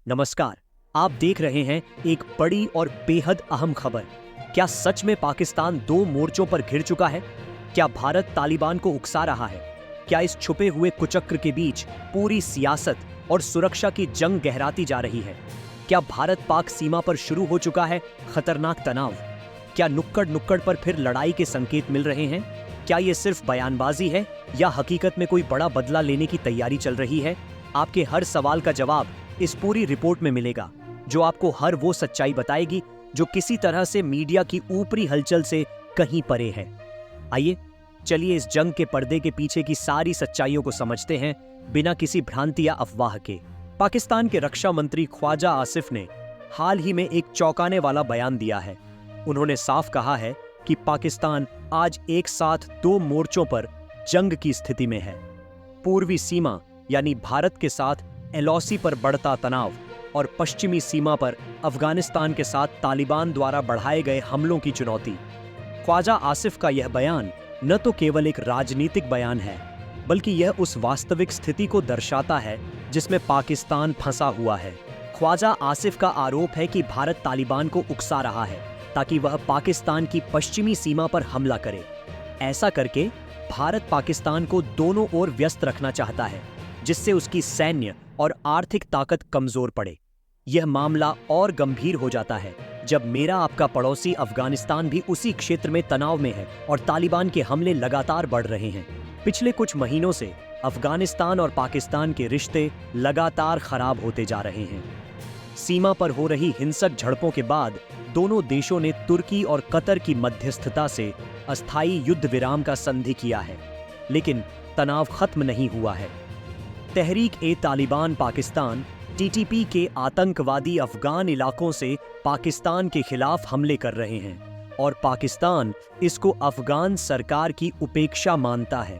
नमस्कार। आप देख रहे हैं एक बड़ी और बेहद अहम खबर। क्या सच में पाकिस्तान दो मोर्चों पर घिर चुका है? क्या भारत तालिबान को उकसा रहा है? क्या इस छुपे हुए कुचक्र के बीच पूरी सियासत और सुरक्षा की जंग गहराती जा रही है? क्या भारत पाक सीमा पर शुरू हो चुका है खतरनाक तनाव? क्या नुक्कड़ नुक्कड़ पर फिर लड़ाई के संकेत मिल रहे हैं? क्या ये सिर्फ बयानबाजी है या हकीकत में कोई बड़ा बदला लेने की तैयारी चल रही है? आपके हर सवाल का जवाब इस पूरी रिपोर्ट में मिलेगा, जो आपको हर वो सच्चाई बताएगी जो किसी तरह से मीडिया की ऊपरी हलचल से कहीं परे है। आइए चलिए इस जंग के पर्दे के पीछे की सारी सच्चाइयों को समझते हैं, बिना किसी भ्रांति या अफवाह के। पाकिस्तान के रक्षा मंत्री ख्वाजा आसिफ ने हाल ही में एक चौंकाने वाला बयान दिया है। उन्होंने साफ कहा है कि पाकिस्तान आज एक साथ दो मोर्चों पर जंग की स्थिति में है। पूर्वी सीमा यानी भारत के साथ एलओसी पर बढ़ता तनाव और पश्चिमी सीमा पर अफगानिस्तान के साथ तालिबान द्वारा बढ़ाए गए हमलों की चुनौती। ख्वाजा आसिफ का यह बयान न तो केवल एक राजनीतिक बयान है, बल्कि यह उस वास्तविक स्थिति को दर्शाता है जिसमें पाकिस्तान फंसा हुआ है। ख्वाजा आसिफ का आरोप है कि भारत तालिबान को उकसा रहा है ताकि वह पाकिस्तान की पश्चिमी सीमा पर हमला करे। ऐसा करके भारत पाकिस्तान को दोनों ओर व्यस्त रखना चाहता है, जिससे उसकी सैन्य और आर्थिक ताकत कमजोर पड़े। यह मामला और गंभीर हो जाता है जब मेरा आपका पड़ोसी अफगानिस्तान भी उसी क्षेत्र में तनाव में है और तालिबान के हमले लगातार बढ़ रहे हैं। पिछले कुछ महीनों से अफगानिस्तान और पाकिस्तान के रिश्ते लगातार खराब होते जा रहे हैं। सीमा पर हो रही हिंसक झड़पों के बाद दोनों देशों ने तुर्की और कतर की मध्यस्थता से अस्थायी युद्ध विराम का संधि किया है, लेकिन तनाव खत्म नहीं हुआ है। तहरीक-ए-तालिबान पाकिस्तान टीटीपी के आतंकवादी अफगान इलाकों से पाकिस्तान के खिलाफ हमले कर रहे हैं और पाकिस्तान इसको अफगान सरकार की उपेक्षा मानता है।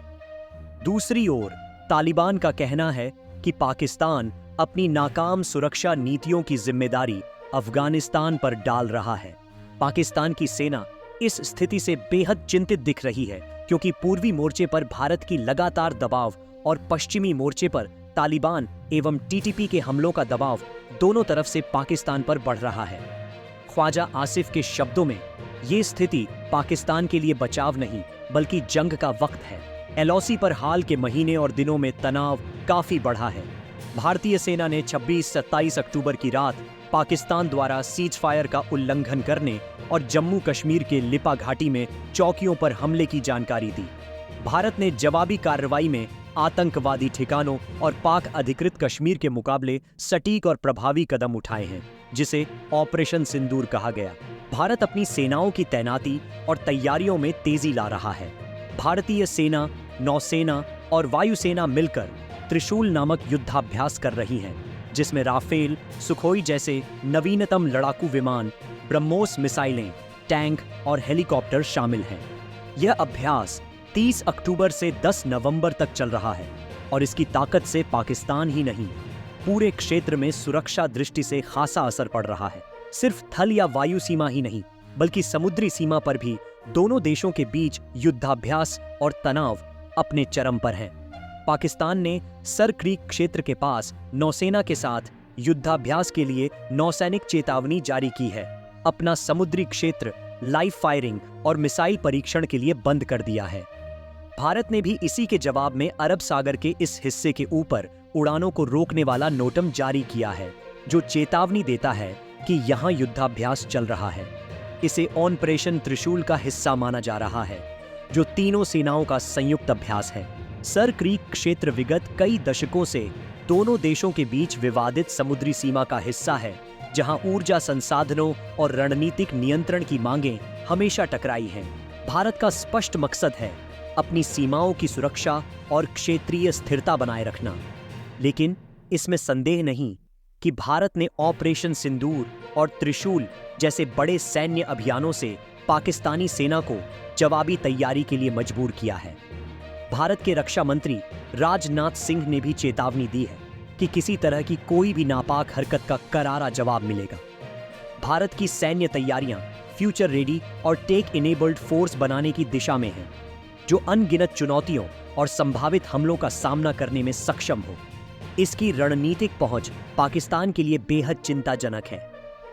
दूसरी ओर तालिबान का कहना है कि पाकिस्तान अपनी नाकाम सुरक्षा नीतियों की जिम्मेदारी अफगानिस्तान पर डाल रहा है। पाकिस्तान की सेना इस स्थिति से बेहद चिंतित दिख रही है, क्योंकि पूर्वी मोर्चे पर भारत की लगातार दबाव और पश्चिमी मोर्चे पर तालिबान एवं टीटीपी के हमलों का दबाव दोनों तरफ से पाकिस्तान पर बढ़ रहा है। ख्वाजा आसिफ के शब्दों में ये स्थिति पाकिस्तान के लिए बचाव नहीं, बल्कि जंग का वक्त है। एलओसी पर हाल के महीने और दिनों में तनाव काफी बढ़ा है। भारतीय सेना ने 26-27 अक्टूबर की रात पाकिस्तान द्वारा सीज फायर का उल्लंघन करने और जम्मू कश्मीर के लिपा घाटी में चौकियों पर हमले की जानकारी दी। भारत ने जवाबी कार्रवाई में आतंकवादी ठिकानों और पाक अधिकृत कश्मीर के मुकाबले सटीक और प्रभावी कदम उठाए हैं, जिसे ऑपरेशन सिंदूर कहा गया। भारत अपनी सेनाओं की तैनाती और तैयारियों में तेजी ला रहा है। भारतीय सेना, नौसेना और वायुसेना मिलकर त्रिशूल नामक युद्धाभ्यास कर रही हैं, जिसमें राफेल, सुखोई जैसे नवीनतम लड़ाकू विमान, ब्रह्मोस मिसाइलें, टैंक और हेलीकॉप्टर शामिल हैं। यह अभ्यास 30 अक्टूबर से 10 नवंबर तक चल रहा है और इसकी ताकत से पाकिस्तान ही नहीं, पूरे क्षेत्र में सुरक्षा दृष्टि से खासा असर पड़ रहा है। सिर्फ थल या वायु सीमा ही नहीं, बल्कि समुद्री सीमा पर भी दोनों देशों के बीच युद्धाभ्यास और तनाव अपने चरम पर है। पाकिस्तान ने सर क्रीक क्षेत्र के पास नौसेना के साथ युद्धाभ्यास के लिए नौसैनिक चेतावनी जारी की है। अपना समुद्री क्षेत्र लाइव फायरिंग और मिसाइल परीक्षण के लिए बंद कर दिया है। भारत ने भी इसी के जवाब में अरब सागर के इस हिस्से के ऊपर उड़ानों को रोकने वाला नोटम जारी किया है, जो चेतावनी देता है कि यहां युद्धाभ्यास चल रहा है। इसे ऑपरेशन त्रिशूल का हिस्सा माना जा रहा है, जो तीनों सेनाओं का संयुक्त अभ्यास है। सर क्रीक क्षेत्र विगत कई दशकों से दोनों देशों के बीच विवादित समुद्री सीमा का हिस्सा है, जहां ऊर्जा संसाधनों और रणनीतिक नियंत्रण की मांगें हमेशा टकराई हैं। भारत का स्पष्ट मकसद है अपनी सीमाओं की सुरक्षा और क्षेत्रीय स्थिरता बनाए रखना, लेकिन इसमें संदेह नहीं कि भारत ने ऑपरेशन सिंदूर और त्रिशूल जैसे बड़े सैन्य अभियानों से पाकिस्तानी सेना को जवाबी तैयारी के लिए मजबूर किया है। भारत के रक्षा मंत्री राजनाथ सिंह ने भी चेतावनी दी है कि किसी तरह की कोई भी नापाक हरकत का करारा जवाब मिलेगा। भारत की सैन्य तैयारियां फ्यूचर रेडी और टेक इनेबल्ड फोर्स बनाने की दिशा में हैं, जो अनगिनत चुनौतियों और संभावित हमलों का सामना करने में सक्षम हो। इसकी रणनीतिक पहुंच पाकिस्तान के लिए बेहद चिंताजनक है।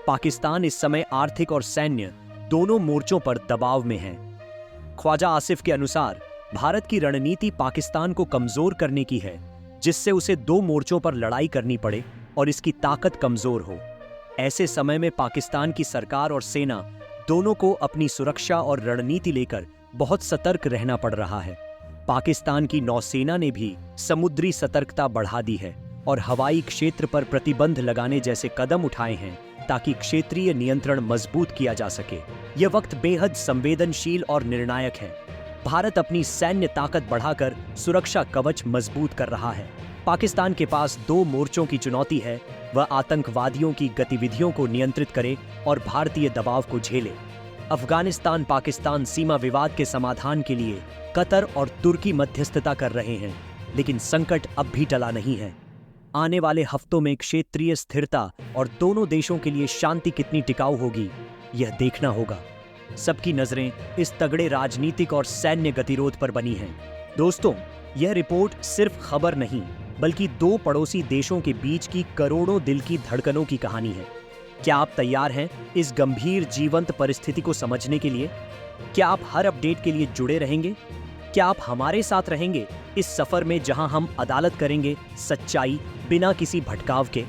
पाकिस्तान इस समय आर्थिक और सैन्य दोनों मोर्चों पर दबाव में है। ख्वाजा आसिफ के अनुसार भारत की रणनीति पाकिस्तान को कमजोर करने की है, जिससे उसे दो मोर्चों पर लड़ाई करनी पड़े और इसकी ताकत कमजोर हो। ऐसे समय में पाकिस्तान की सरकार और सेना दोनों को अपनी सुरक्षा और रणनीति लेकर बहुत सतर्क रहना पड़ रहा है। पाकिस्तान की नौसेना ने भी समुद्री सतर्कता बढ़ा दी है और हवाई क्षेत्र पर प्रतिबंध लगाने जैसे कदम उठाए हैं ताकि क्षेत्रीय नियंत्रण मजबूत किया जा सके। यह वक्त बेहद संवेदनशील और निर्णायक है। भारत अपनी सैन्य ताकत बढ़ाकर सुरक्षा कवच मजबूत कर रहा है। पाकिस्तान के पास दो मोर्चों की चुनौती है, वह आतंकवादियों की गतिविधियों को नियंत्रित करे और भारतीय दबाव को झेले। अफगानिस्तान पाकिस्तान सीमा विवाद के समाधान के लिए कतर और तुर्की मध्यस्थता कर रहे हैं, लेकिन संकट अब भी टला नहीं है। आने वाले हफ्तों में क्षेत्रीय स्थिरता और दोनों देशों के लिए शांति कितनी टिकाऊ होगी, यह देखना होगा। सबकी नजरें इस तगड़े राजनीतिक और सैन्य गतिरोध पर बनी हैं। दोस्तों, यह रिपोर्ट सिर्फ खबर नहीं, बल्कि दो पड़ोसी देशों के बीच की करोड़ों दिल की धड़कनों की कहानी है। क्या आप तैयार हैं इस गंभीर जीवंत परिस्थिति को समझने के लिए? क्या आप हर अपडेट के लिए जुड़े रहेंगे? क्या आप हमारे साथ रहेंगे इस सफर में, जहां हम अदालत करेंगे सच्चाई बिना किसी भटकाव के?